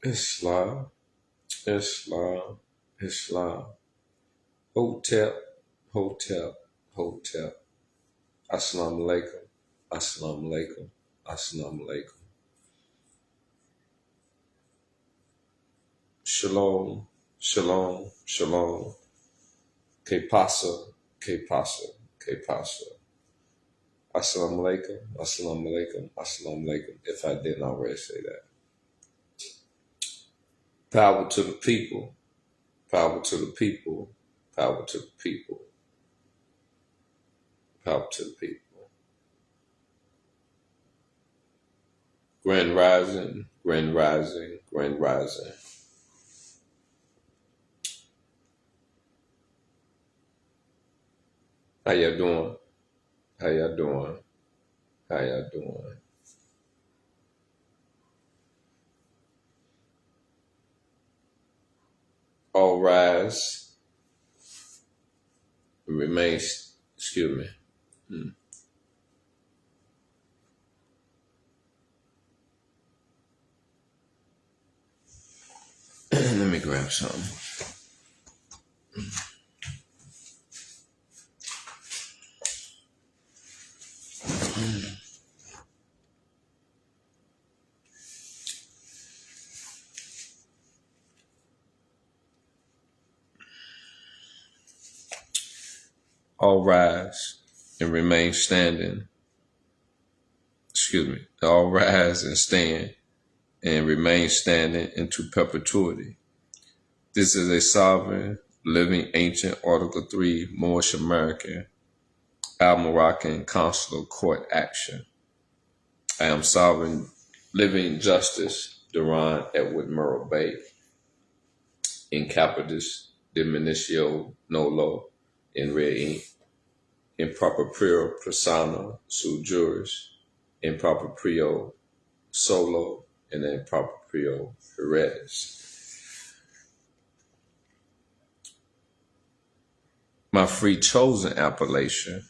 Islam, Islam, Islam. Hotel, hotel, hotel. Assalamu alaikum, assalamu alaikum, assalamu alaikum. Shalom, shalom, shalom. Que pasa, que pasa, que pasa. Assalamu alaikum, assalamu alaikum, assalamu alaikum. If I didn't already say that. Power to the people, power to the people, power to the people, power to the people. Grand rising, grand rising, grand rising. How y'all doing? How y'all doing? How y'all doing? All rise. Remain, excuse me. Let me grab something. All rise and remain standing. Excuse me. All rise and stand and remain standing into perpetuity. This is a sovereign, living, ancient Article 3 Moorish American Al-Moroccan consular court action. I am sovereign, living justice, Duran Edward Murrow Bay, in Capitis Diminutio Nolo, in red ink, in proprio persona sui juris, in proprio solo, and in proprio heredis. My free chosen appellation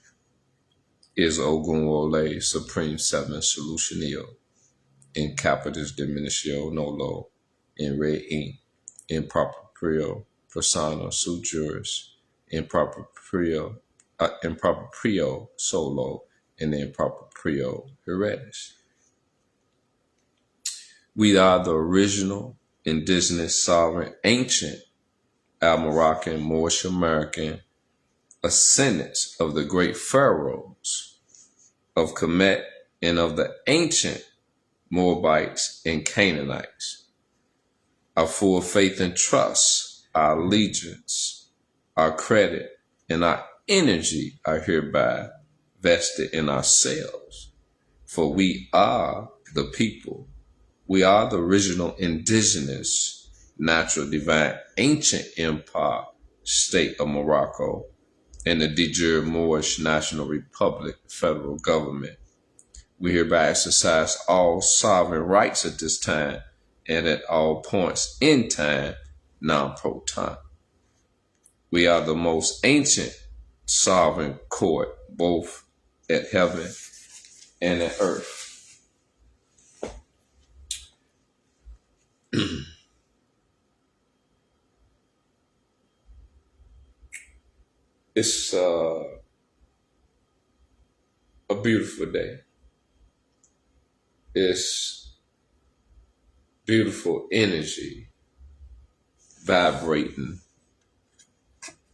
is Ogunwole Supreme Seven Solutionio, in Capitis Diminutio Nolo, in red ink, in proprio persona sui juris, in proprio solo, and in proprio heredis. We are the original, indigenous, sovereign, ancient, Al-Moroccan, Moorish American ascendants of the great pharaohs of Kemet and of the ancient Moabites and Canaanites. Our full faith and trust, our allegiance, our credit, and our energy are hereby vested in ourselves. For we are the people. We are the original indigenous, natural, divine, ancient empire state of Morocco and the de jure Moorish National Republic federal government. We hereby exercise all sovereign rights at this time and at all points in time, non-pro-time. We are the most ancient sovereign court, both at heaven and at earth. It's a beautiful day. It's beautiful energy vibrating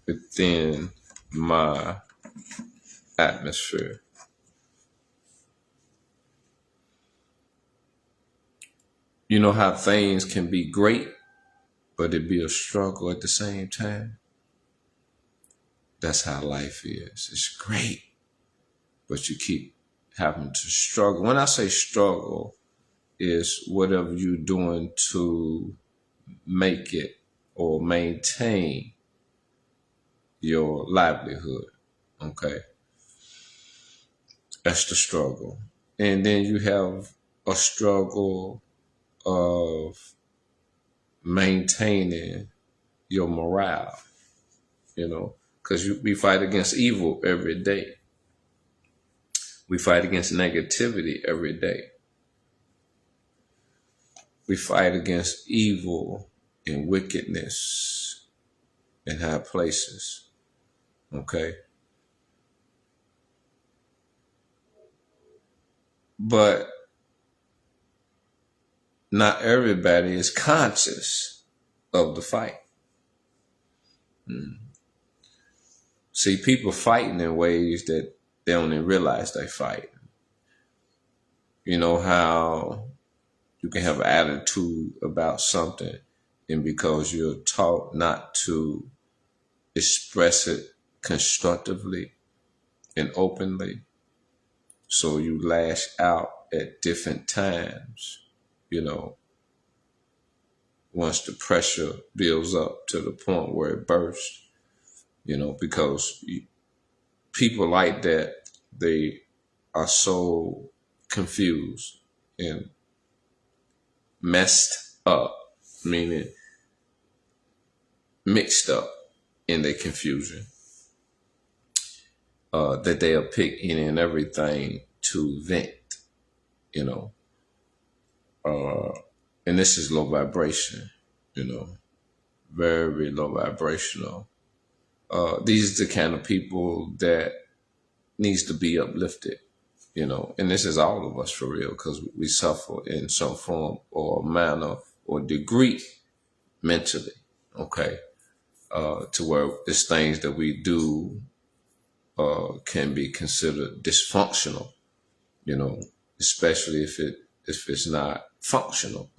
within my atmosphere. You know how things can be great, but it be a struggle at the same time? That's how life is. It's great, but you keep having to struggle. When I say struggle, is whatever you're doing to make it or maintain your livelihood. Okay? That's the struggle. And then you have a struggle of maintaining your morale, because we fight against evil every day. We fight against negativity every day. We fight against evil and wickedness in high places. Okay. But not everybody is conscious of the fight. See, people fighting in ways that they don't even realize they fight. You know how you can have an attitude about something, and because you're taught not to express it constructively and openly, so you lash out at different times, you know, once the pressure builds up to the point where it bursts, you know, because people like that, they are so confused and messed up, meaning mixed up in their confusion, that they'll pick any and everything to vent, you know. And this is low vibration, you know, very low vibrational. These are the kind of people that needs to be uplifted, you know, and this is all of us for real, because we suffer in some form or manner or degree mentally, okay, to where it's things that we do can be considered dysfunctional, you know, especially if it's not functional,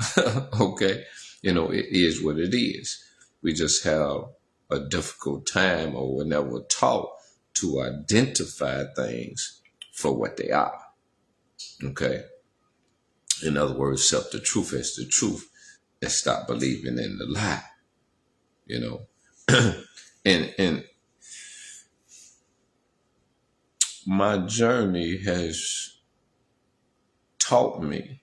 okay, you know, it is what it is. We just have a difficult time, or we're never taught to identify things for what they are. Okay. In other words, accept the truth as the truth and stop believing in the lie. You know, and my journey has taught me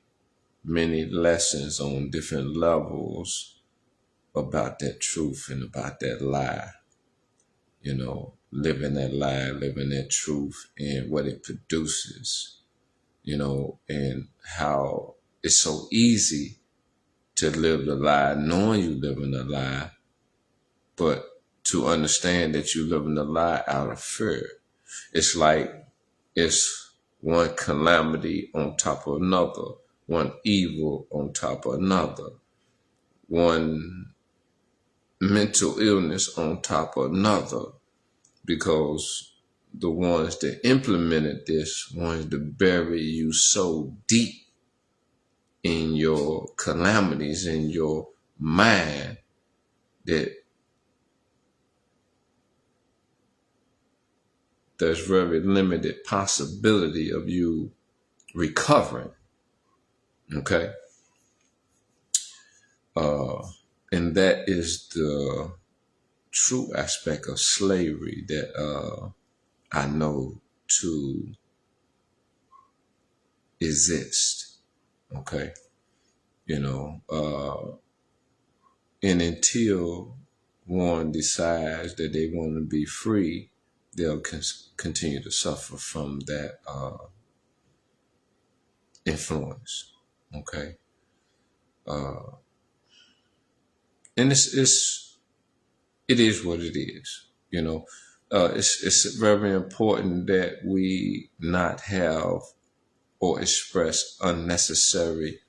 many lessons on different levels about that truth and about that lie. You know, living that lie, living that truth, and what it produces. You know, and how it's so easy to live the lie, knowing you live in a lie, but to understand that you live in a lie out of fear. It's like it's one calamity on top of another, one evil on top of another, one mental illness on top of another, because the ones that implemented this wanted to bury you so deep in your calamities, in your mind, that there's very limited possibility of you recovering. Okay. And that is the true aspect of slavery that I know to exist. Okay. You know, and until one decides that they want to be free, they'll continue to suffer from that influence. Okay. And it is what it is. You know, it's very important that we not have or express unnecessary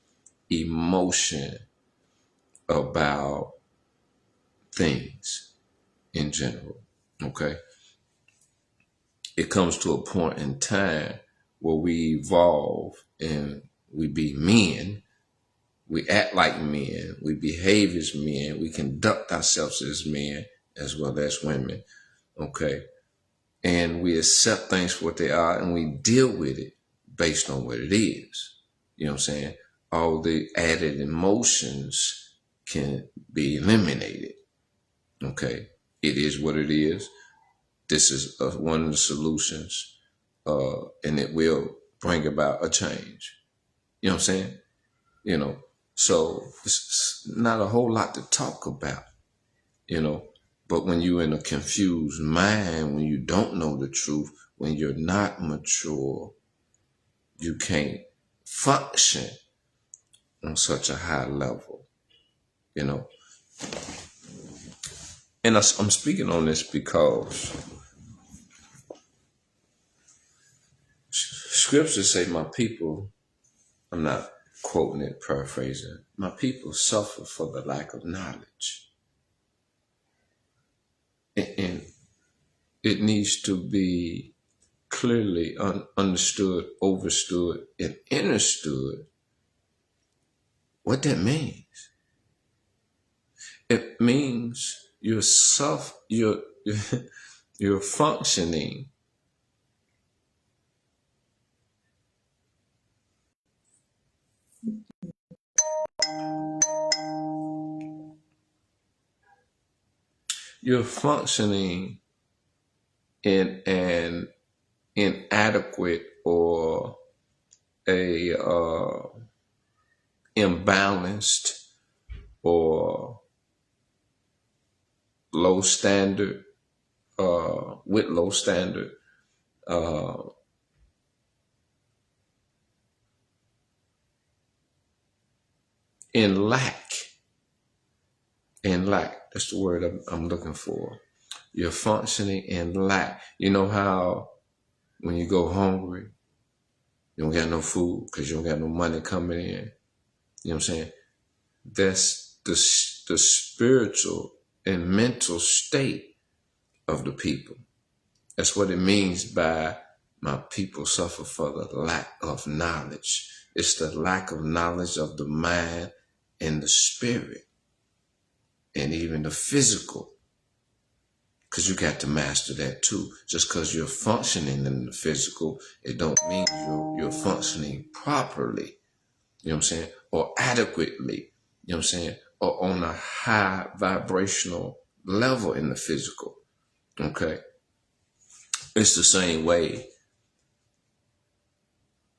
emotion about things in general. Okay. It comes to a point in time where we evolve and we be men. We act like men. We behave as men. We conduct ourselves as men as well as women. Okay. And we accept things for what they are, and we deal with it based on what it is. You know what I'm saying? All the added emotions can be eliminated. Okay. It is what it is. This is one of the solutions, and it will bring about a change. You know what I'm saying? You know, so it's not a whole lot to talk about, you know, but when you're in a confused mind, when you don't know the truth, when you're not mature, you can't function on such a high level, you know. And I'm speaking on this because scriptures say, my people, I'm not quoting it, paraphrasing, my people suffer for the lack of knowledge. And it needs to be clearly understood, overstood, and understood what that means. It means you're functioning in an inadequate or a imbalanced or low standard, with low standard, in lack. That's the word I'm looking for. You're functioning in lack. You know how when you go hungry, you don't got no food because you don't got no money coming in. You know what I'm saying? That's the spiritual and mental state of the people. That's what it means by my people suffer for the lack of knowledge. It's the lack of knowledge of the mind and the spirit and even the physical. Because you got to master that too. Just because you're functioning in the physical, it don't mean you're functioning properly. You know what I'm saying? Or adequately. You know what I'm saying? Or on a high vibrational level in the physical. Okay? It's the same way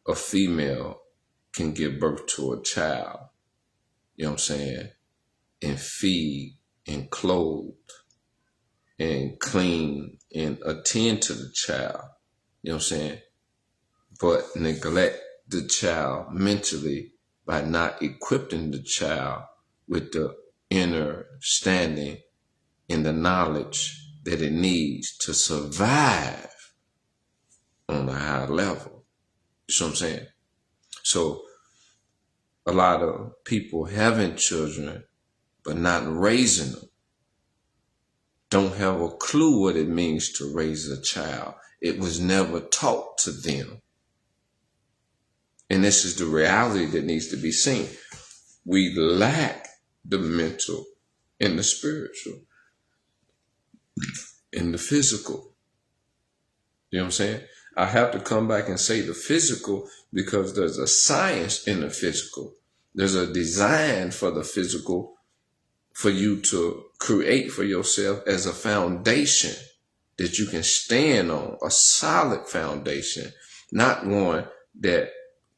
a female can give birth to a child. You know what I'm saying? And feed and clothe and clean and attend to the child, you know what I'm saying? But neglect the child mentally by not equipping the child with the inner standing and the knowledge that it needs to survive on a high level. You know what I'm saying? So a lot of people having children but not raising them don't have a clue what it means to raise a child. It was never taught to them. And this is the reality that needs to be seen. We lack the mental and the spiritual and the physical. You know what I'm saying? I have to come back and say the physical because there's a science in the physical. There's a design for the physical for you to create for yourself as a foundation that you can stand on, a solid foundation, not one that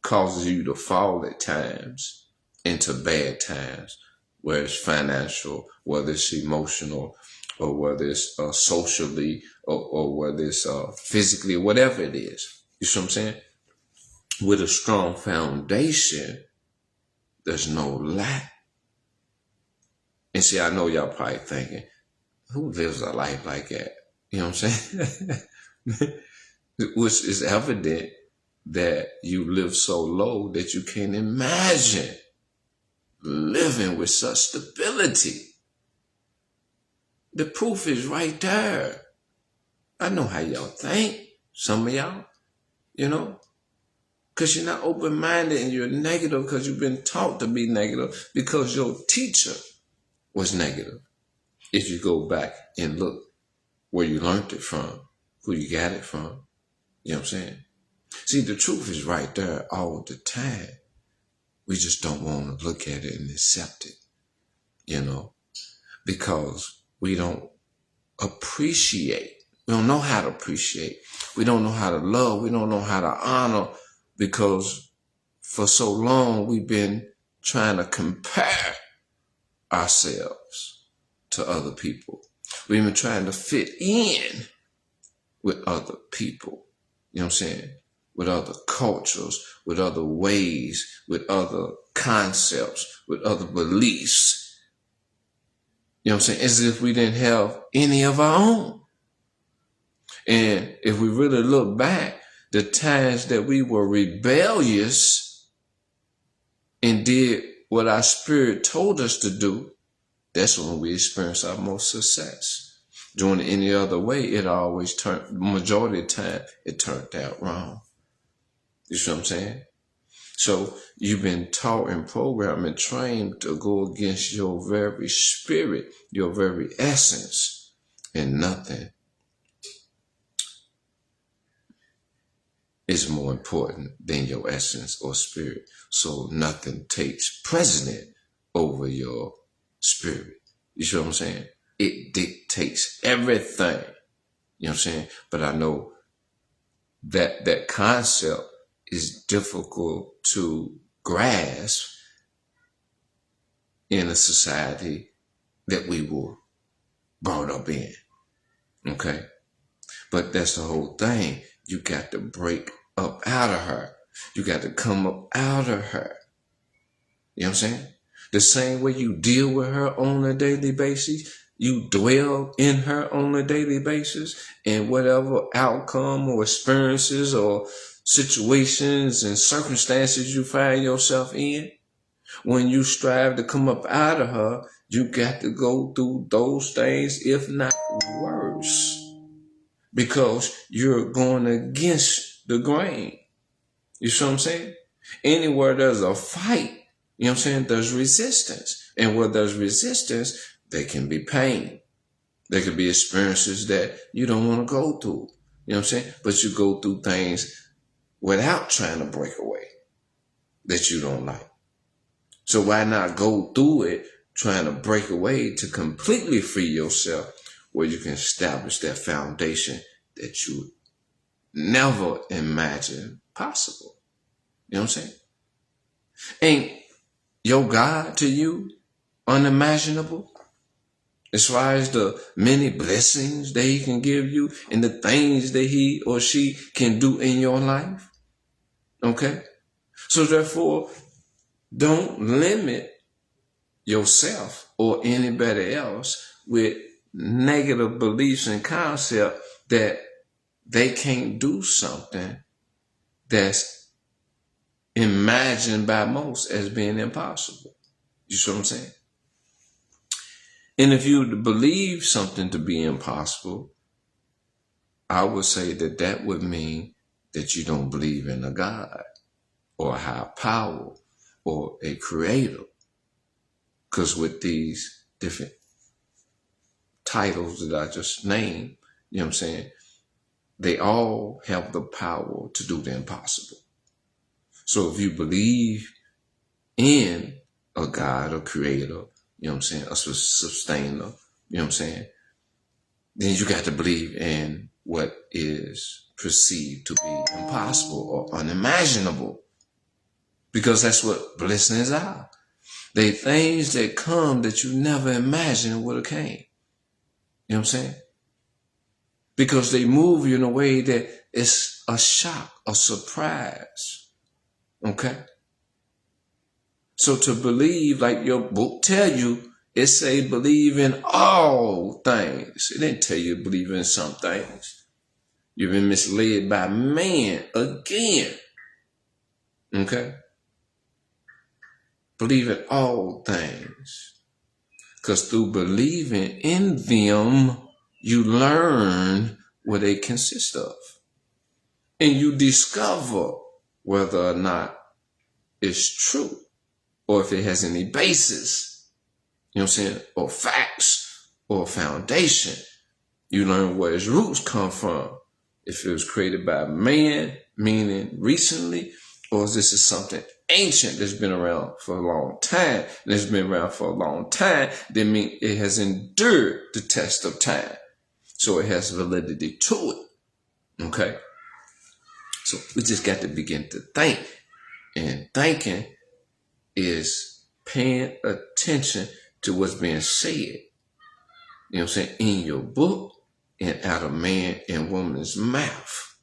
causes you to fall at times into bad times, whether it's financial, whether it's emotional, or whether it's socially, or whether it's physically, whatever it is. You see what I'm saying? With a strong foundation, there's no lack. And see, I know y'all probably thinking, who lives a life like that? You know what I'm saying? Which is evident that you live so low that you can't imagine living with such stability. The proof is right there. I know how y'all think, some of y'all, you know, because you're not open-minded and you're negative because you've been taught to be negative because your teacher was negative. If you go back and look where you learned it from, who you got it from, you know what I'm saying? See, the truth is right there all the time. We just don't want to look at it and accept it, you know, because we don't appreciate. We don't know how to appreciate. We don't know how to love. We don't know how to honor because for so long we've been trying to compare ourselves to other people. We've been trying to fit in with other people. You know what I'm saying? with other cultures, with other ways, with other concepts, with other beliefs. You know what I'm saying? As if we didn't have any of our own. And if we really look back, the times that we were rebellious and did what our spirit told us to do, that's when we experience our most success. Doing it any other way, it always turned, majority of the time, it turned out wrong. You see what I'm saying? So you've been taught and programmed and trained to go against your very spirit, your very essence, and nothing is more important than your essence or spirit. So nothing takes precedent over your spirit. You see what I'm saying? It dictates everything. You know what I'm saying? But I know that that concept is difficult to grasp in a society that we were brought up in. Okay? But that's the whole thing. You got to break up out of her. You got to come up out of her. You know what I'm saying? The same way you deal with her on a daily basis, you dwell in her on a daily basis, and whatever outcome or experiences or situations and circumstances you find yourself in, when you strive to come up out of her, you got to go through those things, if not worse, because you're going against the grain. You see what I'm saying? Anywhere there's a fight, you know what I'm saying, there's resistance. And where there's resistance, there can be pain. There could be experiences that you don't want to go through. You know what I'm saying? But you go through things without trying to break away that you don't like. So why not go through it trying to break away to completely free yourself, where you can establish that foundation that you never imagined possible. You know what I'm saying? Ain't your God to you unimaginable? As far as the many blessings that he can give you and the things that he or she can do in your life. Okay? So therefore, don't limit yourself or anybody else with negative beliefs and concept that they can't do something that's imagined by most as being impossible. You see what I'm saying? And if you believe something to be impossible, I would say that that would mean that you don't believe in a God or a higher power or a creator. Because with these different titles that I just named, you know what I'm saying, they all have the power to do the impossible. So if you believe in a God or creator, you know what I'm saying, a sustainer, you know what I'm saying, then you got to believe in what is perceived to be impossible or unimaginable. Because that's what blessings are. They things that come that you never imagined would have came. You know what I'm saying? Because they move you in a way that it's a shock, a surprise. Okay? So to believe, like your book tell you, it say believe in all things. It didn't tell you believe in some things. You've been misled by man again. Okay? Believe in all things. Because through believing in them, you learn what they consist of. And you discover whether or not it's true or if it has any basis, you know what I'm saying, or facts or foundation. You learn where its roots come from. If it was created by man, meaning recently, or if this is something ancient that's been around for a long time, and it's been around for a long time, then mean it has endured the test of time. So it has validity to it. Okay? So we just got to begin to think. And thinking is paying attention to what's being said. You know what I'm saying? In your book and out of man and woman's mouth.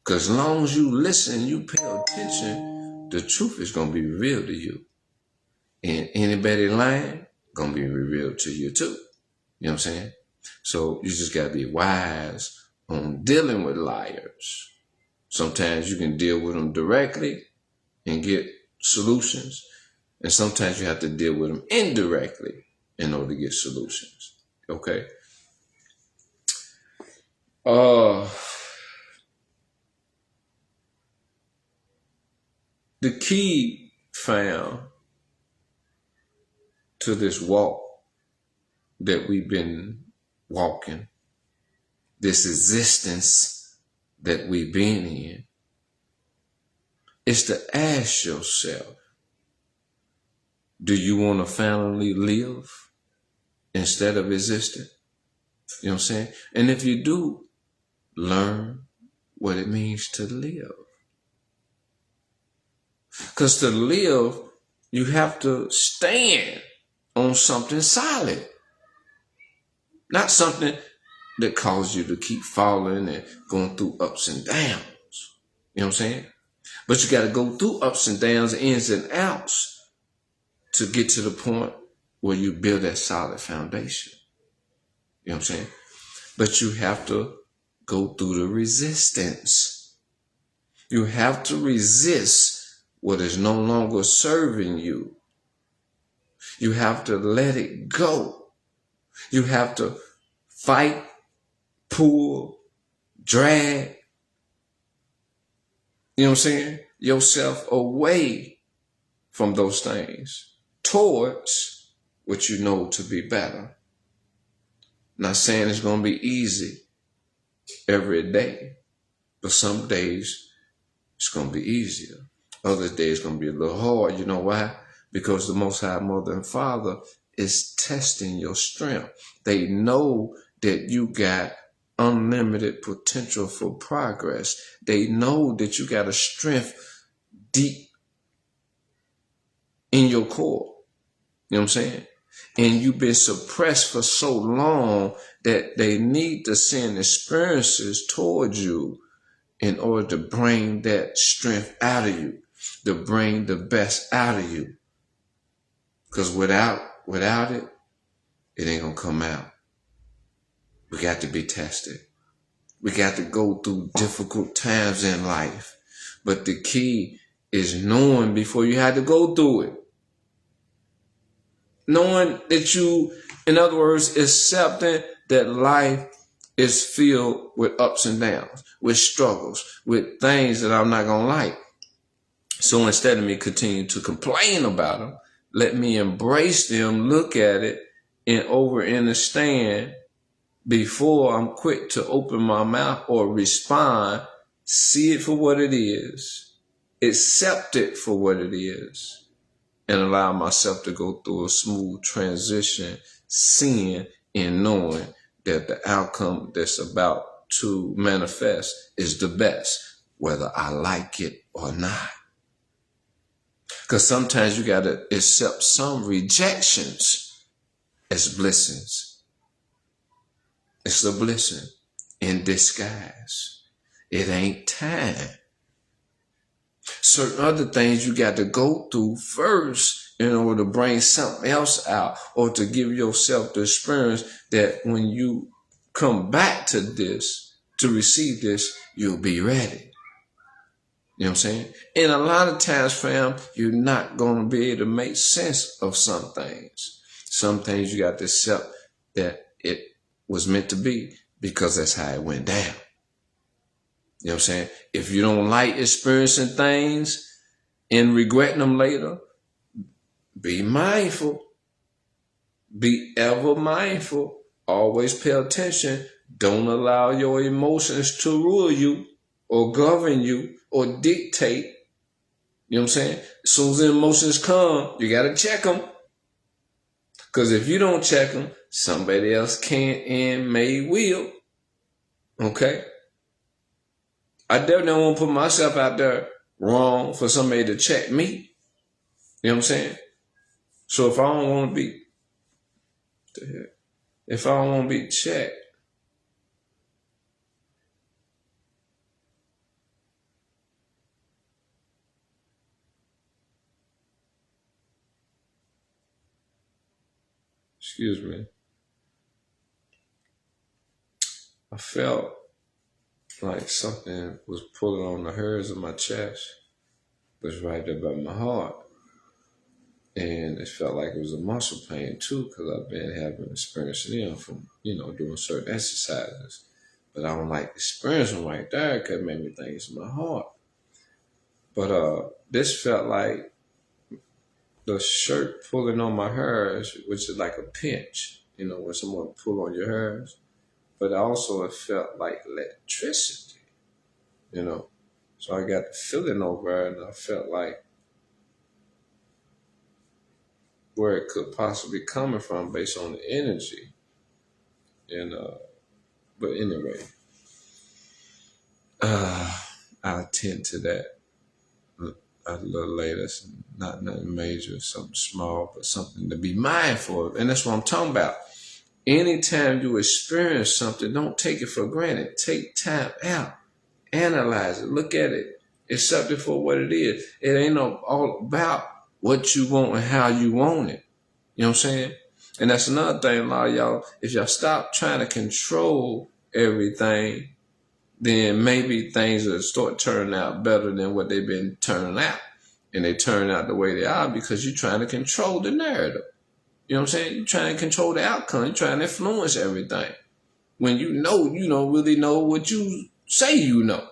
Because as long as you listen, you pay attention, the truth is going to be revealed to you. And anybody lying, going to be revealed to you too. You know what I'm saying? So you just got to be wise on dealing with liars. Sometimes you can deal with them directly and get solutions. And sometimes you have to deal with them indirectly in order to get solutions. Okay? The key, fam, to this walk that we've been walking, this existence that we've been in, is to ask yourself, do you want to finally live instead of existing? You know what I'm saying? And if you do, learn what it means to live. Because to live, you have to stand on something solid. Not something that causes you to keep falling and going through ups and downs. You know what I'm saying? But you got to go through ups and downs, ins and outs to get to the point where you build that solid foundation. You know what I'm saying? But you have to go through the resistance. You have to resist what is no longer serving you. You have to let it go. You have to fight, pull, drag, you know what I'm saying, yourself away from those things towards what you know to be better. Not saying it's going to be easy every day, but some days it's going to be easier. Other days it's going to be a little hard. You know why? Because the Most High Mother and Father is testing your strength. They know that you got unlimited potential for progress. They know that you got a strength deep in your core. You know what I'm saying? And you've been suppressed for so long that they need to send experiences towards you in order to bring that strength out of you, to bring the best out of you. Because without it, it ain't going to come out. We got to be tested. We got to go through difficult times in life. But the key is knowing before you had to go through it. Knowing that you, in other words, accepting that life is filled with ups and downs, with struggles, with things that I'm not going to like. So instead of me continue to complain about them, let me embrace them, look at it, and understand before I'm quick to open my mouth or respond. See it for what it is, accept it for what it is, and allow myself to go through a smooth transition, seeing and knowing that the outcome that's about to manifest is the best, whether I like it or not. Because sometimes you got to accept some rejections as blessings. It's a blessing in disguise. It ain't time. Certain other things you got to go through first in order to bring something else out, or to give yourself the experience that when you come back to this, to receive this, you'll be ready. You know what I'm saying? And a lot of times, fam, you're not going to be able to make sense of some things. Some things you got to accept that it was meant to be, because that's how it went down. You know what I'm saying? If you don't like experiencing things and regretting them later, be mindful. Be ever mindful. Always pay attention. Don't allow your emotions to rule you or govern you or dictate. You know what I'm saying? As soon as the emotions come, you got to check them. Because if you don't check them, somebody else can and may will. Okay? I definitely don't want to put myself out there wrong for somebody to check me. You know what I'm saying? So if I don't want to be checked, excuse me, I felt like something was pulling on the hairs of my chest, was right there by my heart. And it felt like it was a muscle pain too, because I've been having experiencing them from, doing certain exercises. But I don't like experiencing right there because it made me think it's my heart. But this felt like the shirt pulling on my hairs, which is like a pinch, when someone pull on your hairs. But also it felt like electricity, So I got the feeling over it, and I felt like where it could possibly coming from based on the energy. And but anyway, I'll attend to that a little later. It's not nothing major, something small, but something to be mindful of. And that's what I'm talking about. Anytime you experience something, don't take it for granted. Take time out. Analyze it. Look at it. Accept it for what it is. It ain't all about what you want and how you want it. You know what I'm saying? And that's another thing, a lot of y'all, if y'all stop trying to control everything, then maybe things will start turning out better than what they've been turning out. And they turn out the way they are because you're trying to control the narrative. You know what I'm saying? You're trying to control the outcome. You're trying to influence everything. When you don't really know what you say you know.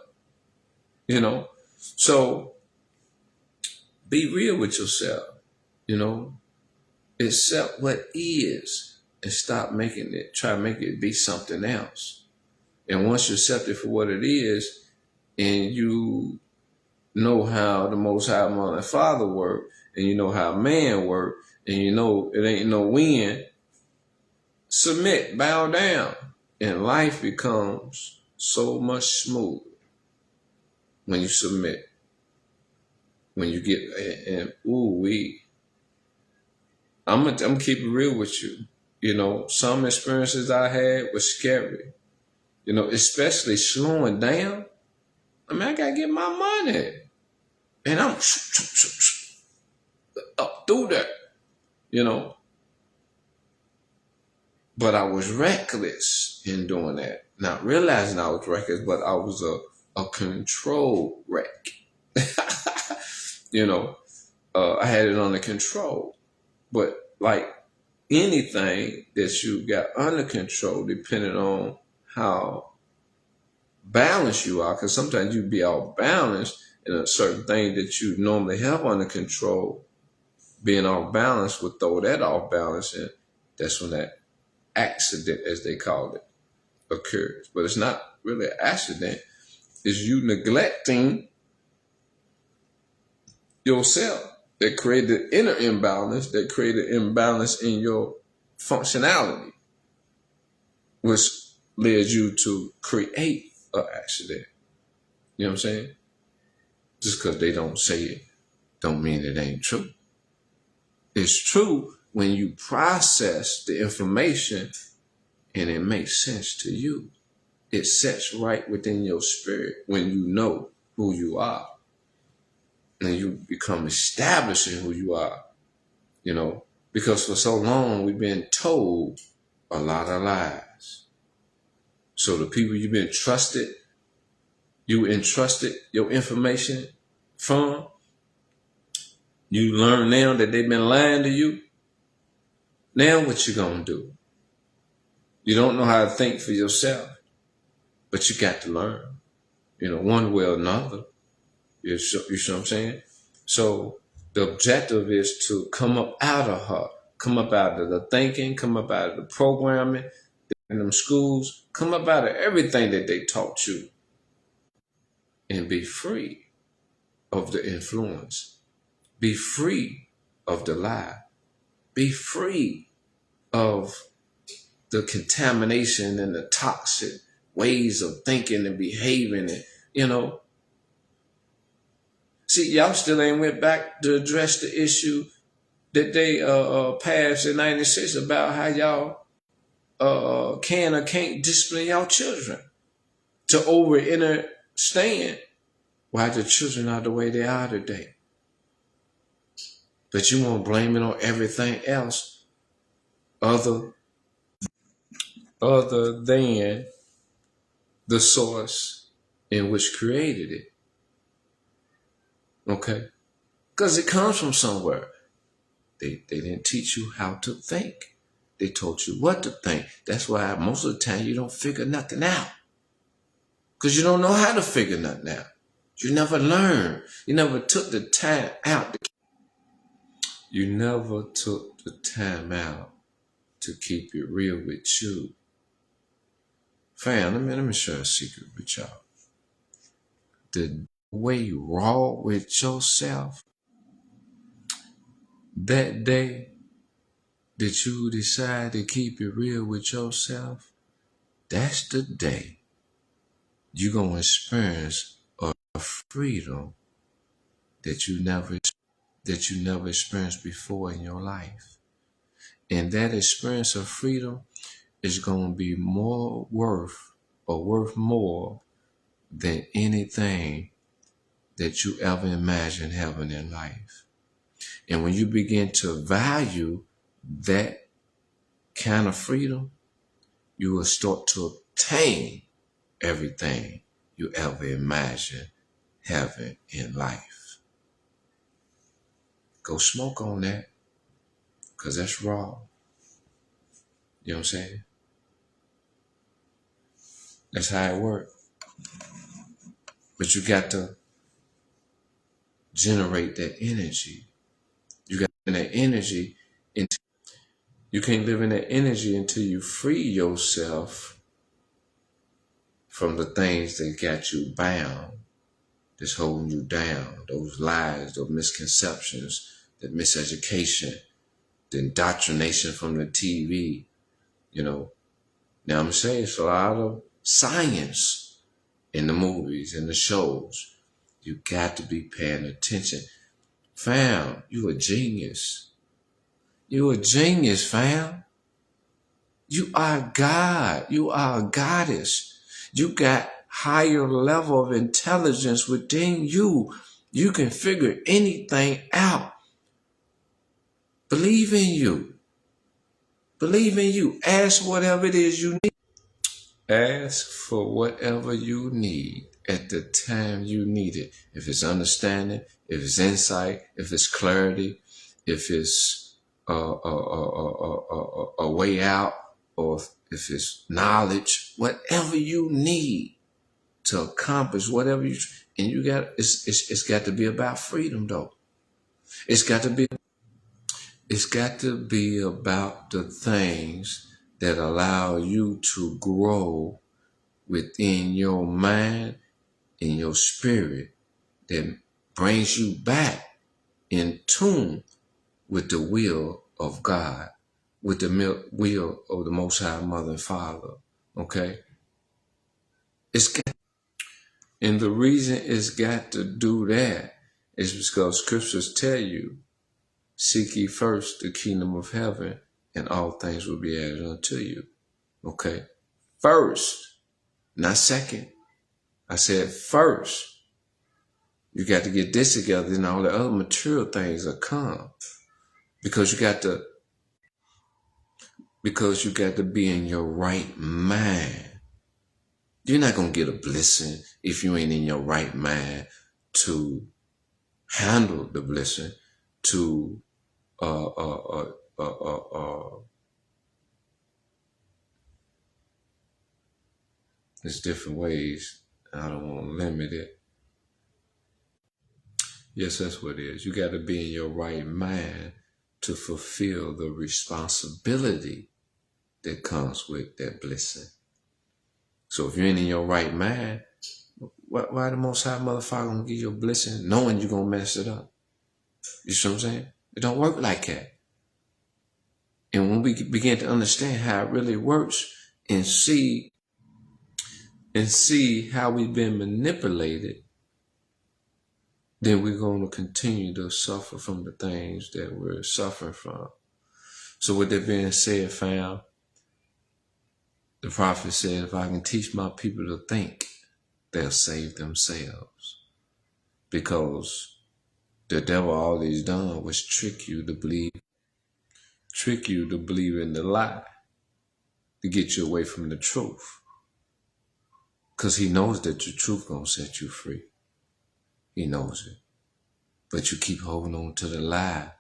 So be real with yourself. Accept what is and stop try to make it be something else. And once you accept it for what it is, and you know how the Most High Mother and Father work, and you know how man work, and you know it ain't no win, submit, bow down, and life becomes so much smoother when you submit. When you get, and I'm gonna keep it real with you. Some experiences I had were scary. Especially slowing down. I gotta get my money, and I'm up through that. But I was reckless in doing that. Not realizing I was reckless, but I was a control wreck. I had it under control. But like anything that you got under control, depending on how balanced you are, because sometimes you be off balance in a certain thing that you normally have under control, being off balance would throw that off balance, and that's when that accident, as they call it, occurs. But it's not really an accident. It's you neglecting yourself that created inner imbalance, that created imbalance in your functionality, which led you to create an accident. You know what I'm saying? Just because they don't say it don't mean it ain't true. It's true when you process the information and it makes sense to you. It sets right within your spirit when you know who you are. And you become established in who you are. Because for so long we've been told a lot of lies. So the people you entrusted your information from, you learn now that they've been lying to you. Now what you gonna do? You don't know how to think for yourself, but you got to learn, one way or another. You see what I'm saying? So the objective is to come up out of her, come up out of the thinking, come up out of the programming in them schools, come up out of everything that they taught you, and be free of the influence. Be free of the lie. Be free of the contamination and the toxic ways of thinking and behaving. And, see, y'all still ain't went back to address the issue that they passed in 96 about how y'all can or can't discipline y'all children to understand why the children are the way they are today. But you won't blame it on everything else other than the source in which created it. Okay? Because it comes from somewhere. They didn't teach you how to think. They taught you what to think. That's why most of the time you don't figure nothing out. Because you don't know how to figure nothing out. You never learned. You never took the time out. You never took the time out to keep it real with you. Fam, let me share a secret with y'all. The way you raw with yourself, that day that you decide to keep it real with yourself, that's the day you're going to experience a freedom that you never experienced before in your life. And that experience of freedom is going to be worth more than anything that you ever imagined having in life. And when you begin to value that kind of freedom, you will start to obtain everything you ever imagined having in life. Go smoke on that, because that's raw. You know what I'm saying? That's how it works. But you got to generate that energy. You got that energy. You can't live in that energy until you free yourself from the things that got you bound, that's holding you down, those lies, those misconceptions, the miseducation, the indoctrination from the TV, you know. Now I'm saying it's a lot of science in the movies and the shows. You got to be paying attention. Fam, you a genius. You a genius, fam. You are God. You are a goddess. You got higher level of intelligence within you. You can figure anything out. Believe in you. Believe in you. Ask whatever it is you need. Ask for whatever you need at the time you need it. If it's understanding, if it's insight, if it's clarity, if it's a way out, or if it's knowledge, whatever you need to accomplish whatever you, and you got, it's got to be about freedom though. It's got to be about the things that allow you to grow within your mind and your spirit, that brings you back in tune with the will of God, with the will of the Most High Mother and Father. Okay? And the reason it's got to do that is because scriptures tell you, seek ye first the kingdom of heaven, and all things will be added unto you. Okay? First, not second. I said first. You got to get this together, and all the other material things will come. Because you got to be in your right mind. You're not going to get a blessing if you ain't in your right mind to handle the blessing, to there's different ways. I don't want to limit it. Yes, that's what it is. You got to be in your right mind to fulfill the responsibility that comes with that blessing. So if you ain't in your right mind, why the Most High Motherfucker gonna give you a blessing knowing you're gonna mess it up? You see what I'm saying? It don't work like that. And when we begin to understand how it really works and see how we've been manipulated, then we're going to continue to suffer from the things that we're suffering from. So with that being said, fam, the prophet said, if I can teach my people to think, they'll save themselves. Because the devil all he's done was trick you to believe trick you to believe in the lie to get you away from the truth. Because he knows that the truth gonna set you free. He knows it. But you keep holding on to the lie,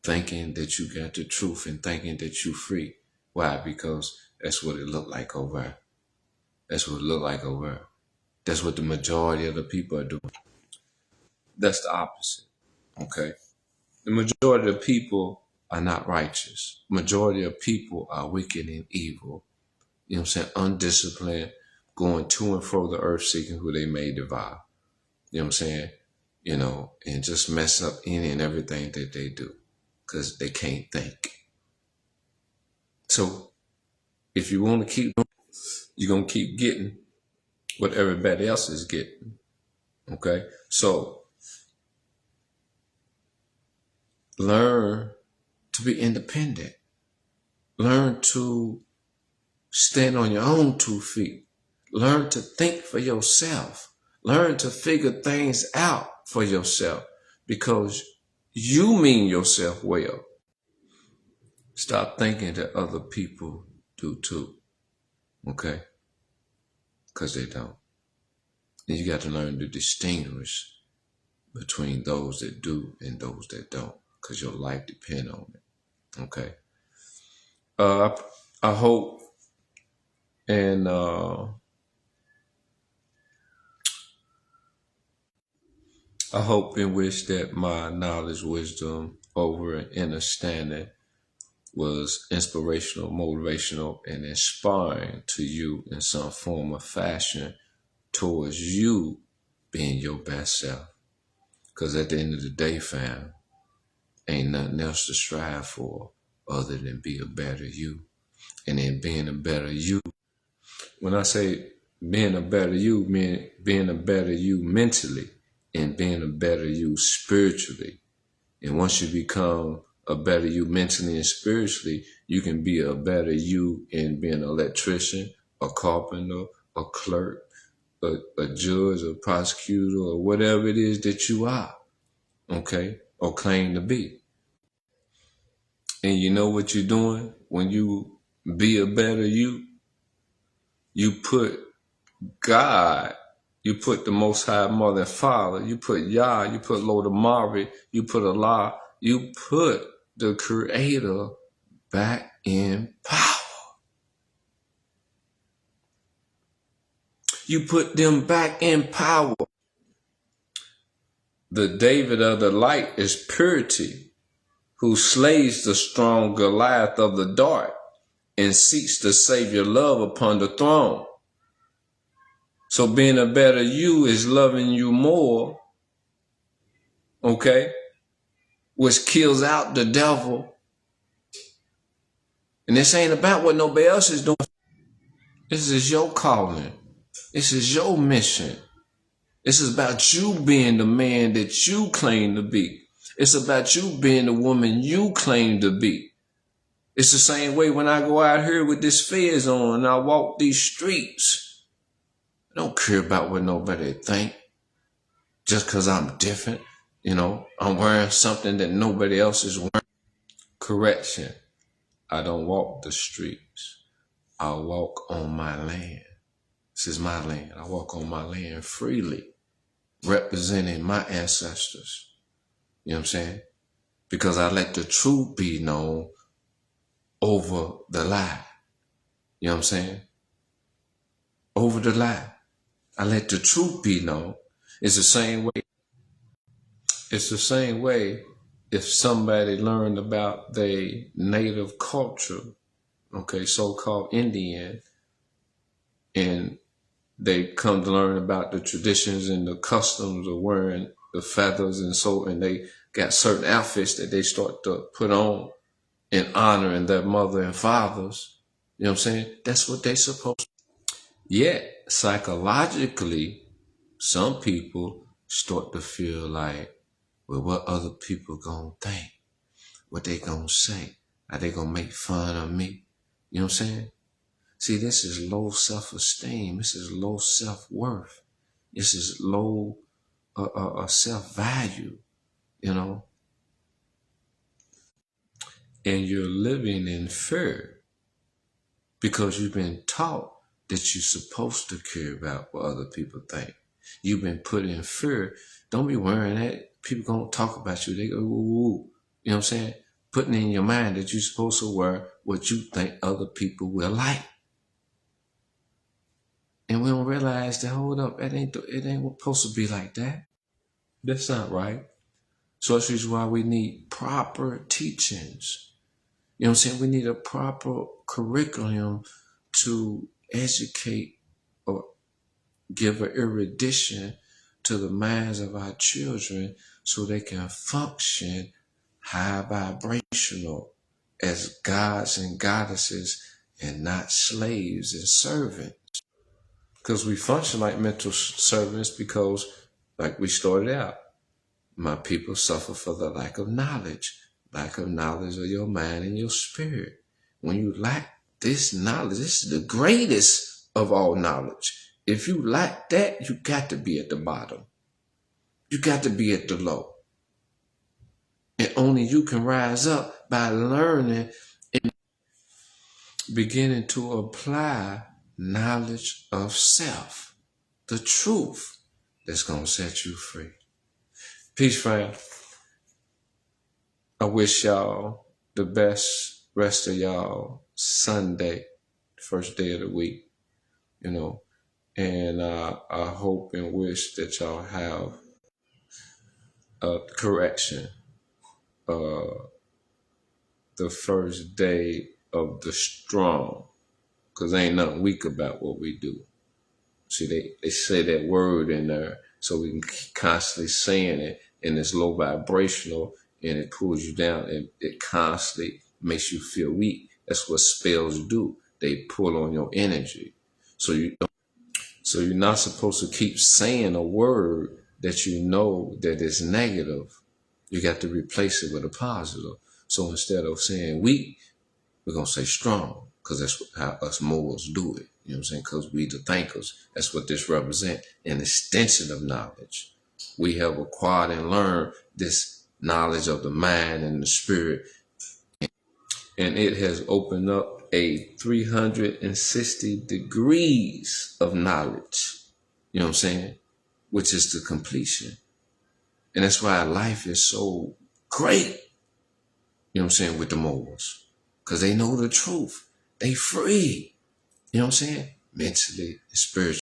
thinking that you got the truth and thinking that you free. Why? Because that's what it looked like over there. That's what it looked like over there. That's what the majority of the people are doing. That's the opposite. Okay? The majority of people are not righteous. Majority of people are wicked and evil. You know what I'm saying? Undisciplined, going to and fro the earth seeking who they may devour. You know what I'm saying? You know, and just mess up any and everything that they do because they can't think. So if you want to keep doing, you're going to keep getting what everybody else is getting. Okay? So learn to be independent. Learn to stand on your own 2 feet. Learn to think for yourself. Learn to figure things out for yourself because you mean yourself well. Stop thinking that other people do too. Okay? Because they don't. And you got to learn to distinguish between those that do and those that don't because your life depends on it. Okay? I hope and I hope and wish that my knowledge, wisdom, over and understanding was inspirational, motivational, and inspiring to you in some form or fashion towards you being your best self. Because at the end of the day, fam, ain't nothing else to strive for other than be a better you. And in being a better you, when I say being a better you, mean being a better you mentally and being a better you spiritually. And once you become a better you mentally and spiritually, you can be a better you in being an electrician, a carpenter, a clerk, a judge, a prosecutor, or whatever it is that you are, okay, or claim to be. And you know what you're doing when you be a better you? You put God, you put the Most High Mother and Father, you put Yah, you put Lord Amari, you put Allah, you put the Creator back in power. You put them back in power. The David of the light is purity, who slays the strong Goliath of the dark and seeks to save your love upon the throne. So being a better you is loving you more, okay, which kills out the devil. And this ain't about what nobody else is doing. This is your calling. This is your mission. This is about you being the man that you claim to be. It's about you being the woman you claim to be. It's the same way when I go out here with this fez on and I walk these streets. I don't care about what nobody think. Just because I'm different, you know, I'm wearing something that nobody else is wearing. Correction. I don't walk the streets. I walk on my land. This is my land. I walk on my land freely, representing my ancestors. You know what I'm saying? Because I let the truth be known over the lie. You know what I'm saying? Over the lie. I let the truth be known. It's the same way. It's the same way if somebody learned about their native culture, okay, so-called Indian, and they come to learn about the traditions and the customs of wearing the feathers and they got certain outfits that they start to put on in honoring their mother and fathers. You know what I'm saying? That's what they supposed to. Yet, psychologically, some people start to feel like, well, what other people gonna think? What they gonna say? Are they gonna make fun of me? You know what I'm saying? See, this is low self-esteem. This is low self-worth. This is low self-value, you know? and you're living in fear because you've been taught that you're supposed to care about what other people think. You've been put in fear. Don't be worrying that people gonna talk about you. They go, ooh. You know what I'm saying? Putting in your mind that you're supposed to wear what you think other people will like. And we don't realize that, hold up, it ain't supposed to be like that. That's not right. So that's the reason why we need proper teachings. You know what I'm saying? We need a proper curriculum to educate or give an erudition to the minds of our children so they can function high vibrational as gods and goddesses and not slaves and servants. Because we function like mental servants because, like we started out, my people suffer for the lack of knowledge of your mind and your spirit. When you lack this knowledge, this is the greatest of all knowledge. If you lack that, you got to be at the bottom. You got to be at the low. And only you can rise up by learning and beginning to apply knowledge of self, the truth that's going to set you free. Peace, friend. I wish y'all the best rest of y'all Sunday, first day of the week, and I hope and wish that y'all have a correction, the first day of the strong, because ain't nothing weak about what we do. See, they say that word in there so we can constantly saying it, and it's low vibrational, and it pulls you down, and it constantly makes you feel weak. That's what spells do. They pull on your energy. So you're not supposed to keep saying a word that you know that is negative. You got to replace it with a positive. So instead of saying weak, we're going to say strong, because that's how us Moors do it. You know what I'm saying? Because we the thinkers. That's what this represents, an extension of knowledge. We have acquired and learned this knowledge of the mind and the spirit, and it has opened up a 360 degrees of knowledge. You know what I'm saying? Which is the completion. And that's why life is so great. You know what I'm saying? With the Moors. Because they know the truth. They free. You know what I'm saying? Mentally and spiritually.